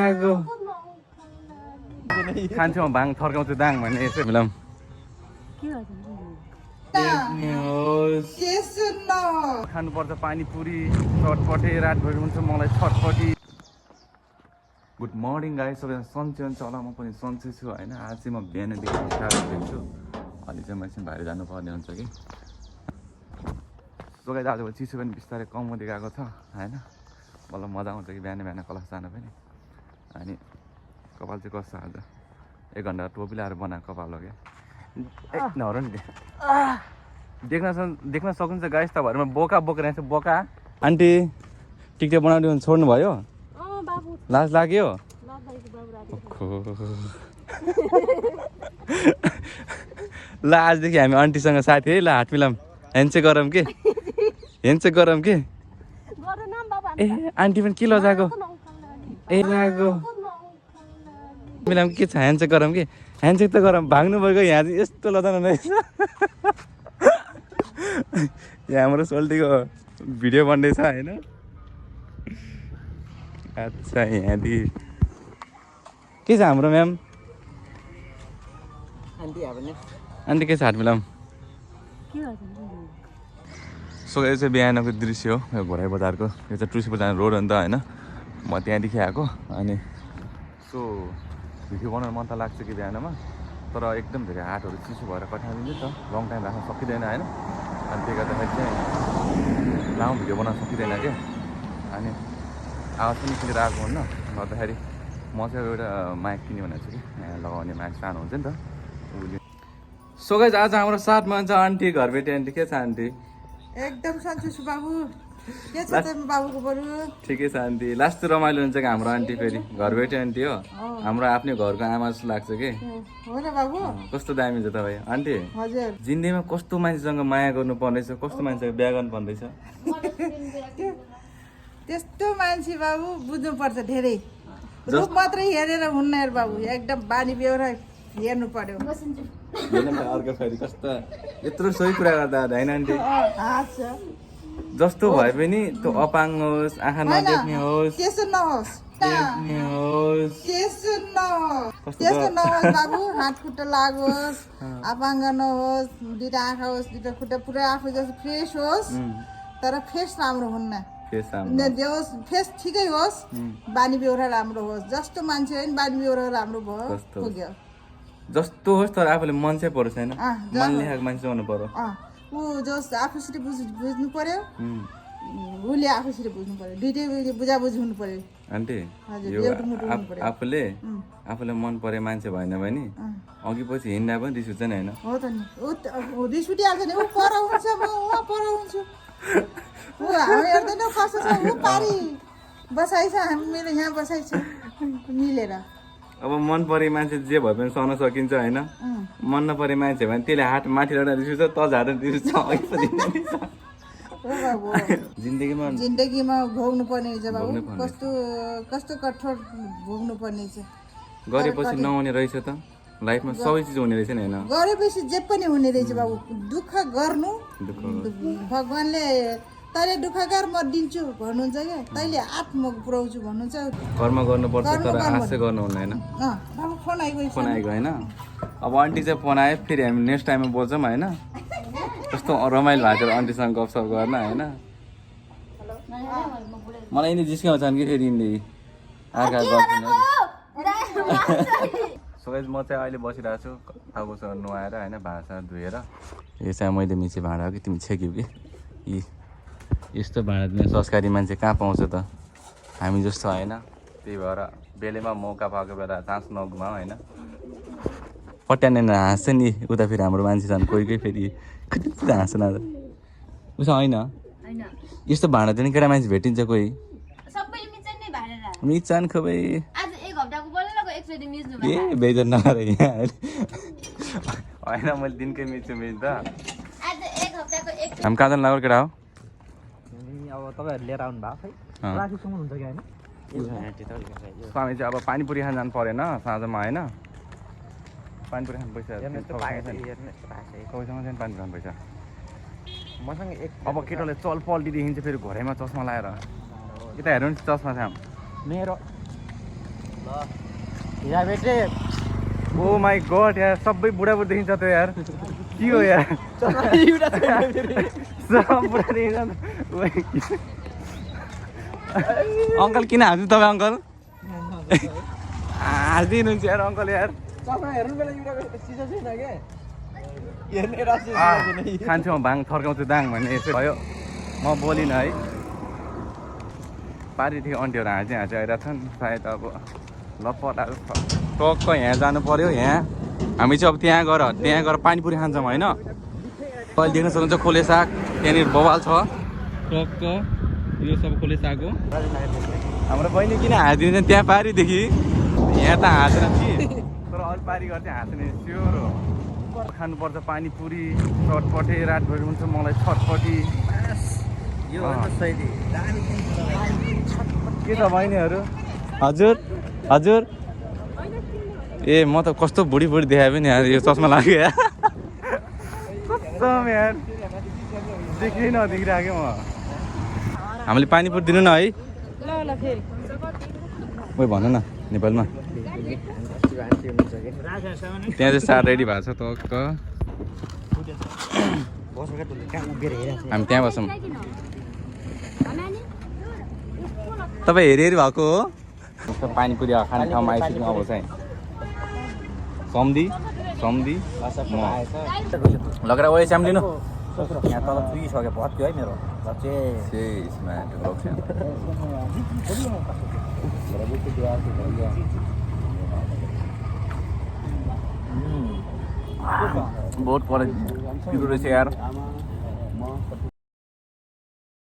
लागो खान्छु म भाङ थर्काउँछु दाङ भन्ने यसो फिल्म खानुपर्छ पानीपुरी चटपटे रातभरि हुन्छ मलाई छटपटी गुड मर्निङ गाइस सबैजना सन्चै हुन्छ होला म पनि सन्चै छु होइन आज चाहिँ म बिहानदेखि टाढो भेट्छु अलि चाहिँ मैले बाहिर जानुपर्ने हुन्छ कि सोगाइ दाजुको चिसो पनि बिस्तारै कम हुँदै गएको छ होइन मलाई मजा आउँछ कि बिहान बिहान क्लास जानु पनि अनि कपाल चाहिँ कस्तो आज 1 घन्टा टोपी लगाएर बनाएको कपाल हो क्या नहर नि देख्न सक्नुहुन्छ गाइस तपाईँहरूमा बोका बोकेर रहेछ बोका आन्टी टिकटक बनाउने छोड्नु भयो लाज लाग्यो ल आजदेखि हामी आन्टीसँग साथी है ल हाट मिलाम हेन्चे गरौँ के ए आन्टी पनि के लजाएको ए लागो मिलाम के छ ह्यान्डसेक गरौँ कि ह्यान्डसेक त गरौँ भाग्नु भएको यहाँ चाहिँ यस्तो लजाउनु रहेछ यहाँ हाम्रो सोल्टीको भिडियो बन्दैछ होइन अच्छा यहाँदेखि के छ हाम्रो म्याम आन्टी के छ हाट मिलाम सो यो चाहिँ बिहानको दृश्य हो यो घोराई बजारको यो चाहिँ टुरिस्ट बजार रोड हो नि त होइन म त्यहाँदेखि आएको अनि सो भिडियो बनाउनु मन त लाग्छ कि बिहानमा तर एकदम धेरै हाटहरू चिसो भएर कठिनाइ नि त लङ टाइम राख्न सकिँदैन होइन अनि त्यही गर्दाखेरि चाहिँ लामो भिडियो बनाउन सकिँदैन क्या अनि आवाज पनि निस्केर आएको हुन्न गर्दाखेरि म चाहिँ एउटा माइक किन्यो भनेको छु कि लगाउने माइक सानो हुन्छ नि त उसले सो गाइस आज हाम्रो साथमा हुन्छ आन्टी घरबेटी आन्टी के छ आन्टी एकदम सन्चो छु बाबु के छ त बाबुको बरु ठिकै छ आन्टी लास्ट रमाइलो हुन्छ कि हाम्रो आन्टी फेरि घरबेटी आन्टी हो हाम्रो आफ्नै घरको आमा जस्तो लाग्छ कि हो न बाबु कस्तो दामी छ तपाईँ आन्टी हजुर जिन्दगीमा कस्तो मान्छेसँग माया गर्नु पर्नेछ कस्तो मान्छेसँग बिहा गर्नु पर्दैछ त्यस्तो मान्छे बाबु बुझ्नु पर्छ धेरै रूप मात्रै हेरेर हुन्न यार बाबु एकदम बानी बेहोरा हेर्नु पर्यो अर्को फेरि कस्तो यत्रो सही कुरा गर्दा होइन आन्टी अच्छा जस्तो भए पनि त्यो अपाङ होस् आँखा नदेख्ने होस् त्यसो नहोस् त्यस्तो नहोस् बाबु हात खुट्टा लागोस् अपाङ्ग नहोस् दुईटा आँखा होस् दुईटा खुट्टा पुरै आफू जस्तो फ्रेस होस् तर फेस राम्रो हुन्न फेस ठिकै होस् बानी बेहोरा राम्रो होस् जस्तो मान्छे होइन बानी बेहोरा राम्रो भयो पुग्यो जस्तो होस् तर आफूले मन चाहिँ परोस् होइन मन लेखाएको मान्छे हुनु पर्यो ऊ जस आफूसित बुझ्नु पर्यो उसले आफूसित बुझ्नु पर्यो दुइटै बुझाबुझ हुनु पर्यो आन्टी आफूले मन परे मान्छे भएन भने अघि पछि हिँड्दा पनि रिस उठ्छ नि होइन हो त नि रिस उठिहाल्छ नि ऊ पर हुन्छ म उहाँ पर हुन्छु ऊ हामी हेर्दैन कसो छ ऊ पारी बसाइ छ मेरो यहाँ बसाइ छ मिलेर अब मन परे मान्छे जे भए पनि सहन सकिन्छ होइन मन नपरे मान्छे भने त्यसले हात माथि लड्दा रिस उठ्छ त झार्दा रिस उठ्छ जिन्दगीमा भोग्नु पर्ने हुन्छ बाबु कस्तो कठोर भोग्नु पर्ने छ गरेपछि नहुने रहेछ त लाइफमा सबै चिज हुने रहेछ नि होइन गरेपछि जे पनि हुने रहेछ बाबु दुःख गर्नु भगवानले तैँले दुःख गर म दिन्छु भन्नुहुन्छ क्या तैँले आठ म पुऱ्याउँछु भन्नुहुन्छ कर्म गर्नुपर्छ तर आशा गर्नु हुँदैन बाबु फोन आइगयो होइन अब आन्टी चाहिँ फोन आयो फेरि हामी नेक्स्ट टाइममा बोल्छौँ होइन कस्तो रमाइलो भएको छ आन्टीसँग गफसफ गर्न होइन मलाई यिनी जिस्काउँछन् कि फेरि यिनले आँखा गर्छन् सो गाइस म चाहिँ अहिले बसिरहेको छु टाउकोसँग नुहाएर होइन भाँडासँग धोएर यो चाहिँ मैले मिचे भाँडा हो कि तिमी छेक्यौ कि यी यस्तो भाँडा दिने संस्कारी मान्छे कहाँ पाउँछ त हामी जस्तो होइन त्यही भएर बेलैमा मौका पाएको बेला चान्स नगुमाऊ होइन पट्याने हाँस्छ नि उता फेरि हाम्रो मान्छे छन् कोही कोही फेरि कति हाँस्छ न उसो होइन यस्तो भाँडा दिने केटा मान्छे भेटिन्छ कोही मिच्छन् खोइ ए बेइज्जत नगर यहाँ होइन मैले दिनकै मिच्छु मिच त हामी कहाँ जानु लाग्यो केटा हो अब तपाईँहरू लिएर आउनु भएको खै ट्राफिकसम्म हुन्छ कि होइन हामी चाहिँ अब पानीपुरी खान जानु परेन साँझमा होइन पानीपुरी खानु पैसा सबैसँग चाहिँ पानीपुरी खानु पैसा मसँग अब केटाले चल पल्टिदेखि चाहिँ फेरि घरैमा चस्मा लगाएर यता हेर्नु नि चस्मा छ मेरो हिरा बेटे ओ माई गड यार सबै बुढाबुढी देखिन्छ त यार के हो यार सब बुढा देखिन्छ अङ्कल किन हाँस्नु तपाईँ अङ्कल हाँसिदिनुहुन्छ यार अङ्कल यार खान्छु म भाङ थर्काउँछु दाङ भन्ने यसो भयो म बोलिनँ है पारिदेखि अन्टीहरू हाँसी आइरहेको छन् सायद अब लपटाहरू टक्क यहाँ जानु पर्यो यहाँ हामी चाहिँ अब त्यहाँ गएर पानीपुरी खान्छौँ होइन अहिले देख्न सक्नुहुन्छ खोले साग त्यहाँनिर बवाल छ टक्क यो सब खोले साग हो हाम्रो बहिनी किन हाँसिदिन्छ त्यहाँ पारिदेखि यहाँ त हाँसेन कि तर अरू पारी गर्छ हाँस्ने स्योर हो खानुपर्छ पानीपुरी चटपटे रातभरि हुन्छ मलाई छटपटी के छ बहिनीहरू हजुर हजुर ए म त कस्तो बुढी देखाए पनि यार यो चस्मा लाग्यो यार कसम यार देखि नदेखिरहेको म हामीले पानीपुरी दिनु न है ओइ भन्नु न नेपालमा त्यहाँ चाहिँ सार रेडी भएको छ टक्क हामी त्यहाँ बसौँ तपाईँ हेरी भएको हो पानीपुरी खाने ठाउँमा आइसक्नु अब चाहिँ सम्धी लगेर ओए स्याम लिनु यहाँ तल पुगिसक्यो भत्यो है मेरो बहुत पढेको रहेछ यार